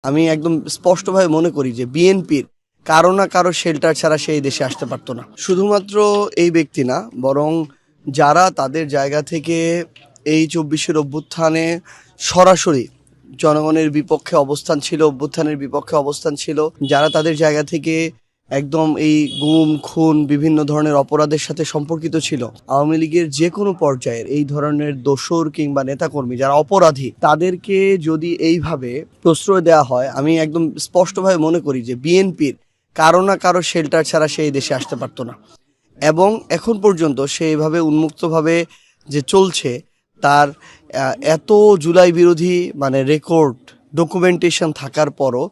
আমি একদম স্পষ্টভাবে মনে করি যে বিএনপির কারো না কারো শেল্টার ছাড়া সেই দেশে আসতে পারতো না। শুধুমাত্র এই ব্যক্তি না, বরং যারা তাদের জায়গা থেকে এই ২৪-এর অভ্যুত্থানে সরাসরি জনগণের বিপক্ষে অবস্থান ছিল, অভ্যুত্থানের বিপক্ষে অবস্থান ছিল, যারা তাদের জায়গা থেকে একদম এই গুম খুন বিভিন্ন ধরনের অপরাধের সাথে সম্পর্কিত ছিল, আওয়ামী লীগের যে কোনো পর্যায়ের এই ধরনের দোসর কিংবা নেতাকর্মী যারা অপরাধী, তাদেরকে যদি এইভাবে প্রশ্রয় দেওয়া হয়, আমি একদম স্পষ্টভাবে মনে করি যে বিএনপির কারো না কারো শেল্টার ছাড়া সেই দেশে আসতে পারতো না। এবং এখন পর্যন্ত সে এভাবে উন্মুক্তভাবে যে চলছে, তার এত জুলাই বিরোধী রেকর্ড ডকুমেন্টেশন থাকার পরও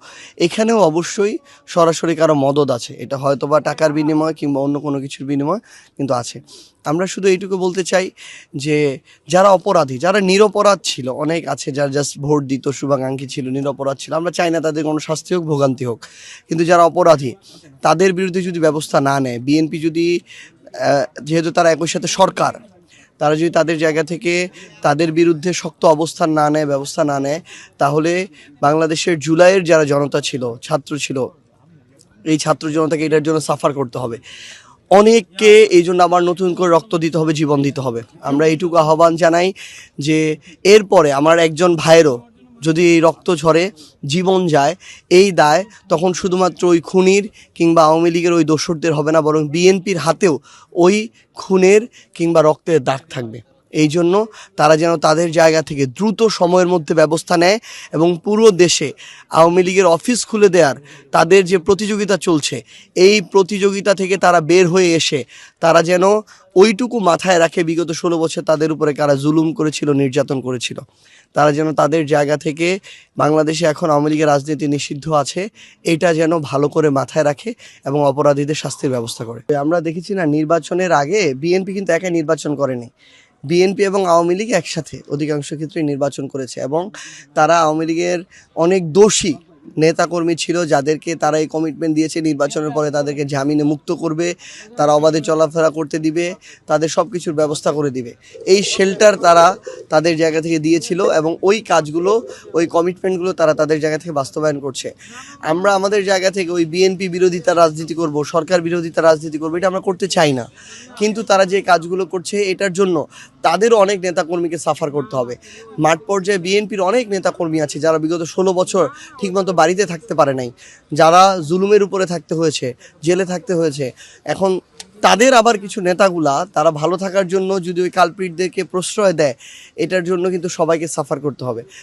এখানেও অবশ্যই সরাসরি কারো মদদ আছে। এটা হয়তো বা টাকার বিনিময় কিংবা অন্য কোনো কিছুর বিনিময় কিন্তু আছে। আমরা শুধু এইটুকু বলতে চাই যে যারা অপরাধী, যারা নিরপরাধ ছিল, অনেক আছে যারা জাস্ট ভোট দিত, শুভাকাঙ্ক্ষী ছিল, নিরপরাধ ছিল, আমরা চাই না তাদের কোনো শাস্তি হোক, ভোগান্তি হোক, কিন্তু যারা অপরাধী তাদের বিরুদ্ধে যদি ব্যবস্থা না নেয়, বিএনপি যদি যেহেতু তারা একই সাথে সরকার, তারা যদি তাদের জায়গা থেকে তাদের বিরুদ্ধে শক্ত অবস্থান না নেয়, ব্যবস্থা না নেয়, তাহলে বাংলাদেশের জুলাইয়ের যারা জনতা ছিল, ছাত্র ছিল, এই ছাত্র জনতাকে এটার জন্য সাফার করতে হবে। অনেককে এই জন্য আবার নতুন করে রক্ত দিতে হবে, জীবন দিতে হবে। আমরা এইটুকু আহ্বান জানাই যে এরপরে আমার একজন ভাইয়েরও যদি এই রক্ত ঝরে, জীবন যায়, এই দায় তখন শুধুমাত্র ওই খুনির কিংবা আওয়ামী লীগের ওই দোসরদের হবে না, বরং বিএনপির হাতেও ওই খুনের কিংবা রক্তের দাগ থাকবে। এই জন্য তারা যেন তাদের জায়গা থেকে দ্রুত সময়ের মধ্যে ব্যবস্থা নেয় এবং পুরো দেশে আওয়ামী লীগের অফিস খুলে দেওয়ার তাদের যে প্রতিযোগিতা চলছে, এই প্রতিযোগিতা থেকে তারা বের হয়ে এসে তারা যেন ওইটুকু মাথায় রাখে বিগত ১৬ বছর তাদের উপরে কারা জুলুম করেছিল, নির্যাতন করেছিল, তারা যেন তাদের জায়গা থেকে বাংলাদেশে এখন আওয়ামী লীগের রাজনীতি নিষিদ্ধ আছে, এটা যেন ভালো করে মাথায় রাখে এবং অপরাধীদের শাস্তির ব্যবস্থা করে। আমরা দেখেছি না, নির্বাচনের আগে বিএনপি কিন্তু একা নির্বাচন করেনি, বিএনপি এবং আওয়ামী লীগ একসাথে অধিকাংশ ক্ষেত্রে নির্বাচন করেছে এবং তারা আওয়ামী লীগের অনেক দোষী নেতাকর্মী ছিল যাদেরকে তারা এই কমিটমেন্ট দিয়েছে নির্বাচনের পরে তাদেরকে জামিনে মুক্ত করবে, তারা অবাধে চলাফেরা করতে দিবে, তাদের সব কিছুর ব্যবস্থা করে দিবে। এই শেল্টার তারা তাদের জায়গা থেকে দিয়েছিল এবং ওই কাজগুলো, ওই কমিটমেন্টগুলো তারা তাদের জায়গা থেকে বাস্তবায়ন করছে। আমরা আমাদের জায়গা থেকে ওই বিএনপি বিরোধিতা রাজনীতি করব, সরকার বিরোধিতা রাজনীতি করবো, এটা আমরা করতে চাই না। কিন্তু তারা যে কাজগুলো করছে এটার জন্য তাদেরও অনেক নেতাকর্মীকে সাফার করতে হবে। মাঠ পর্যায়ে বিএনপির অনেক নেতাকর্মী আছে যারা বিগত ১৬ বছর ঠিকমতো বাড়িতে থাকতে পারে নাই, যারা জুলুমের উপরে থাকতে হয়েছে, জেলে থাকতে হয়েছে। এখন তাদের আবার কিছু নেতাগুলা তারা ভালো থাকার জন্য যদি ওই কালপ্রিটদেরকে প্রশ্রয় দেয়, এটার জন্য কিন্তু সবাইকে সাফার করতে হবে।